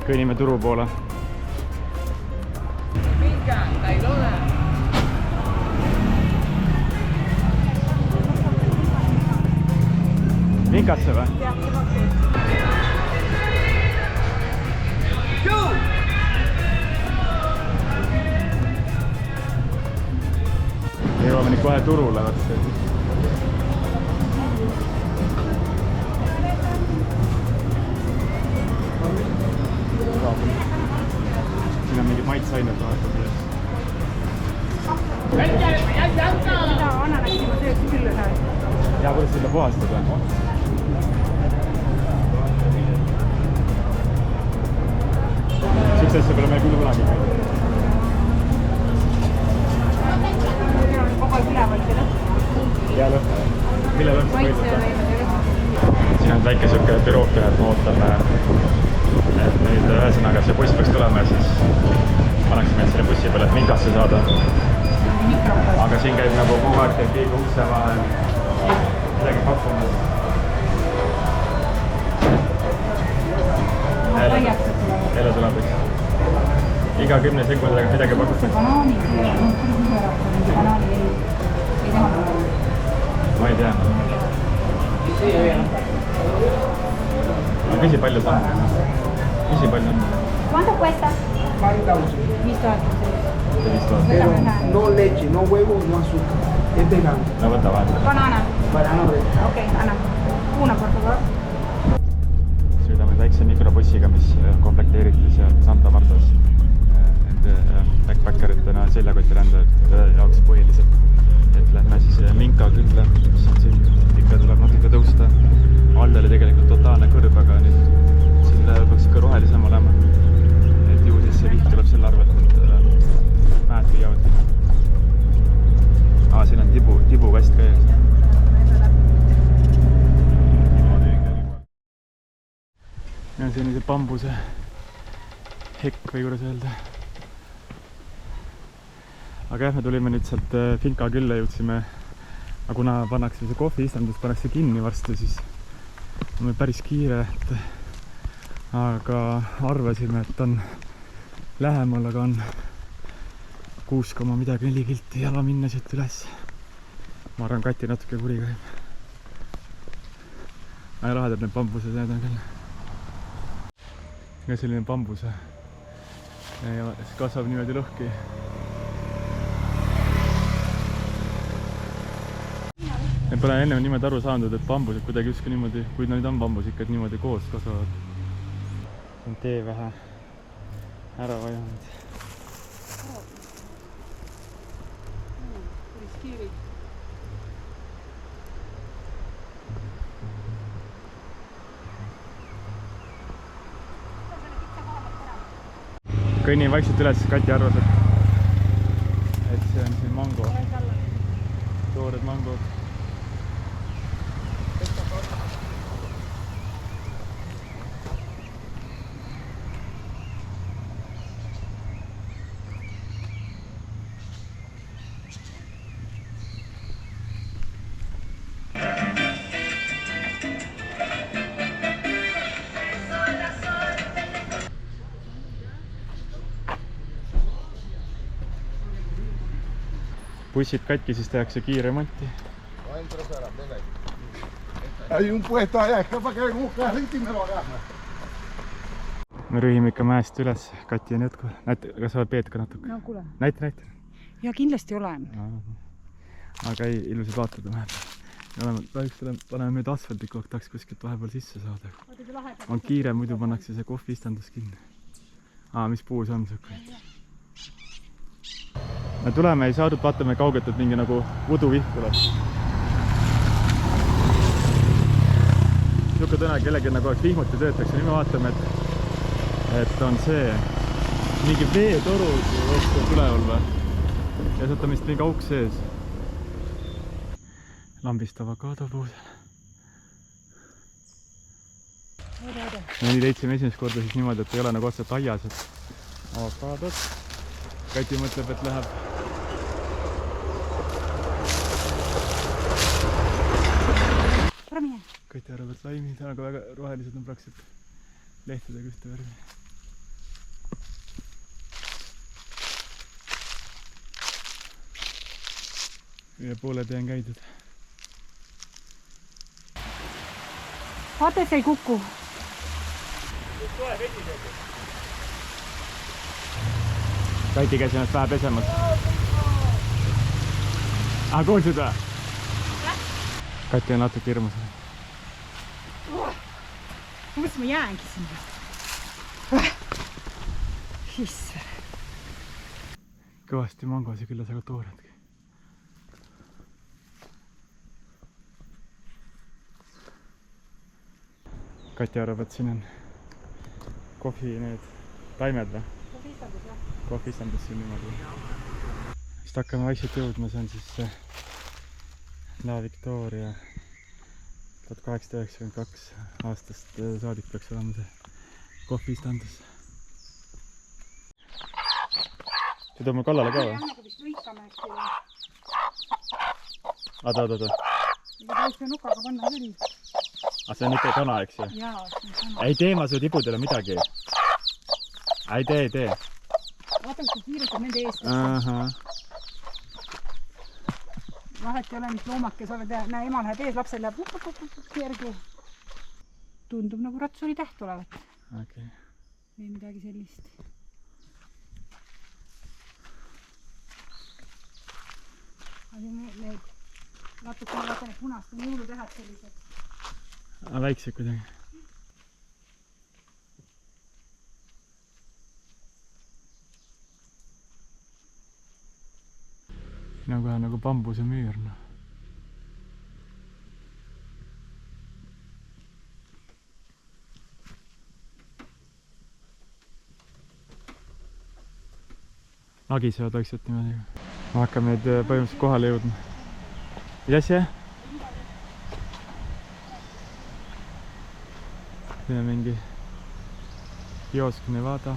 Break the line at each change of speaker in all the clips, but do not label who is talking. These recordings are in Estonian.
kõnnime turu poole. Vinkasse või?
Jah, see maksis.
Jõuame nüüd kohe turule. Siin on mingid maitseained vahetab üles.
Mida ananassi ma sööks küll ühe?
Ja kuidas seda puhastada? Siukse asja pole meil küll kunagi.
Vabalt üleval seda.
Ja lõpp. Mille lõpp sa võidad? Siin on väike siuke bürookene, et me ootame. Et nüüd ühesõnaga see buss peaks tulema ja siis pannaksime selle bussi peale, et Minkasse saada. Aga siin käib nagu kogu aeg teeb keegi ukse vahel midagi pakkumas. Jälle tuleb üks. Iga 10 sekundiga midagi pakkumas. Ma ei tea. Ma küsi palju see on. Küsi palju on.
¿Cuánto cuesta?
5,000.
5,000.
Pero no leche, no huevo, no azúcar. Es vegano.
No võta vahel.
Banana.
Banano de...
Ok, anna. Una, por favor.
Sõidame väikse mikrobussiga, mis komplekteeriti seal Santa Martas nende backpackeritena seljakotirändajate jaoks põhiliselt. Et lähme siis Minka külla, mis on siin ikka tuleb natuke tõusta. All oli tegelikult totaalne kõrb, aga nüüd siin peaks ikka rohelisem olema. Et ju siis see viht tuleb selle arvelt, et mäed püüavad. Siin on tibukast ka ees. Ja on selline bambuse hekk või kuidas öelda. Aga jah, me tulime nüüd sealt Finka külla, jõudsime. Aga kuna pannakse see kohviistandus pannakse kinni varsti, siis on meil päris kiire. Aga arvasime, et on lähemal, aga on 6,4 kilti jala minna siit üles. Ma arvan, Kati natuke kuri käib. Aga lahedad need bambused need on küll. Ja selline bambuse. Ja see kasvab niimoodi lõhki. Me pole enne niimoodi aru saanud, et bambused kuidagi justkui niimoodi, kui neid on bambus ikka niimoodi koos kasvavad. On tee vähe ära vajanud.
Päris kiiri.
Kõnnin vaikselt üles, Kati arvas, et see on siin mango. Toored mangod. Bussid katki, siis tehakse kiire remonti.
Hay un puesto allá, es capaz que venga un carrito y me lo agarra.
Me rühime ikka mäest üles, Kati on jätku. Näete, kas sa peed ka natuke?
No kuule.
Näite.
Ja kindlasti olen.
Aga ei, ilusad vaatada vahepeal. Paneme nüüd asfaltiku, tahaks kuskilt vahepeal sisse saada. On kiire, muidu pannakse see kohviistandus kinni. Mis puu see on siuke? Me tuleme, ei saadud, vaatame kaugelt, et mingi nagu uduviht tuleb. Siuke tõne kellegi nagu oleks vihmuti töötaks ja nüüd me vaatame, et on see mingi veetoru võttes üleval või. Ja sealt on vist mingi auk sees. Lambist avokaadopuud. Me nii leidsime esimest korda siis niimoodi, et ei ole nagu otseselt aias, et avokaadot. Kati mõtleb, et läheb. Kati arvab, et laimid, aga väga rohelised on praktiliselt lehtedega ühte värvi. üle poole tee on käidud.
Vaata, et see ei kuku.
Kati käis ennast pähe pesemas. Kuulsid või? Kati on natuke hirmus.
Mõtlesin, ma jäängi sinna. Issa.
Kõvasti mangosi küll, aga tooredki. Kati arvab, et siin on kohvi need taimed või? Kohvistandus siin niimoodi. Vist hakkame vaikselt jõudma, see on siis La Victoria 1892 aastast saadik peaks olema see kohvistandus. See tõmbab kallale ka või?
Nagu vist lõikame äkki.
Oota.
Ega täis pean nukaga panna küll.
See on ikka kana, eks ju?
Jaa, see on kana.
Ei tee ma su tibudele midagi. Ei tee.
Vaata, kui kiirutab nende eest. Vahet ei ole, mis loomakes oled. Näe, ema läheb ees, lapsel läheb järgi. Tundub nagu ratsuri täht olevat.
Okay.
Või midagi sellist. Need natuke vaata need punast on jõulutähed sellised.
Väiksed kuidagi. Siin on kohe nagu bambuse müür. Nagisevad vaikselt niimoodi. Ma hakkame nüüd põhimõtteliselt kohale jõudma. Mis asja? Siin on mingi kiosk Nevada.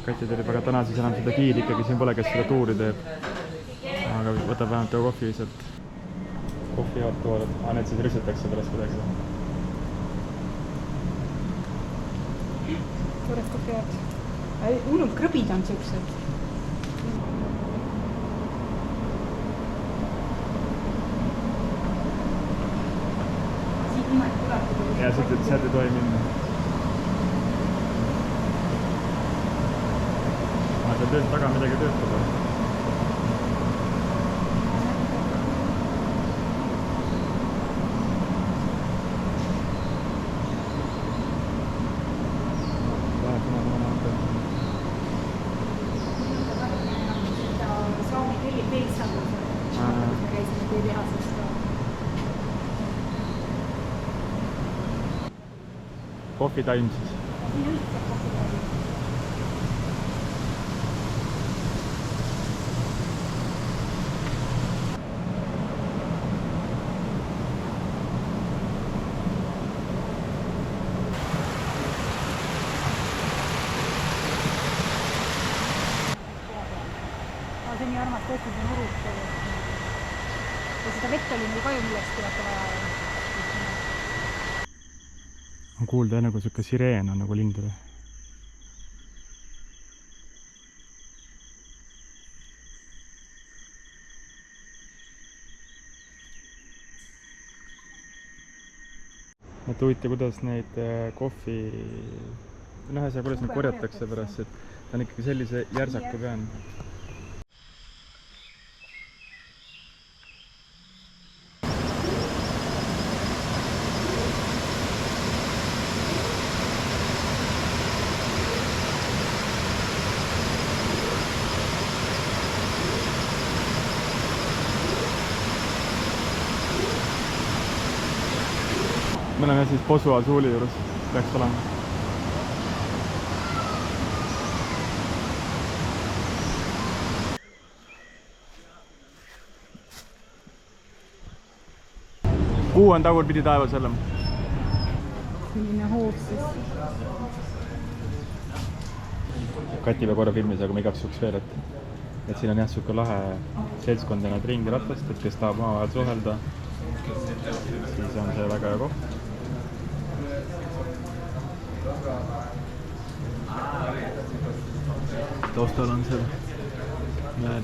Kati tuli, aga täna siis enam seda giidi ikkagi siin pole, kes seda tuuri teeb. Aga võtab vähemalt teo kohvi sealt. Kohvijaad tooled. Need siis rüstetakse pärast kuidagi.
Suured kohvijaad. Hullult krõbid on siuksed. Siit niimoodi tulebki.
Ja sealt ei tohi minna. Seal tööst taga midagi töötada. Coffee time siis.
See on nii armas tõesti, see nurud. Ja seda vett oli meil palju millestki vaata vaja.
On kuulda enne kui siuke sireen on nagu lindele. Et huvitav, kuidas neid kohvi... Nähes ja kuidas neid korjatakse pärast, et ta on ikkagi sellise järsaku peal. Me oleme siis Posu Asuuli juures, peaks olema. Kuu on tagurpidi taevas olema.
Selline hoog siis.
Kati peab korra filmis, aga me igaks juhuks veel, et siin on jah suke lahe seltskond ennad ringi ratast, et kes tahab omavahel suhelda, siis on see väga hea koht. Taustal on seal näed.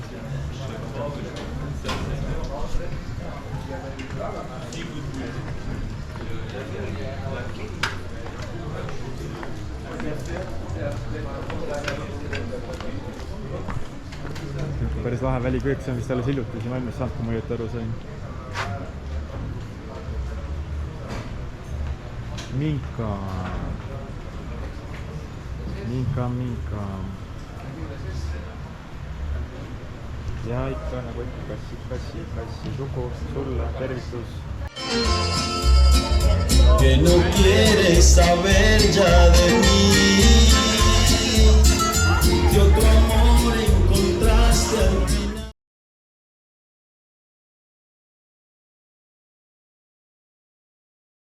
Päris lahe väliköök, see on vist alles hiljuti siin valmis saanud, kui ma õieti aru sain. Minka. Ja ikka nagu ikka kassi sugu sulle, tervitus.
Que no quieres saber ya de mí.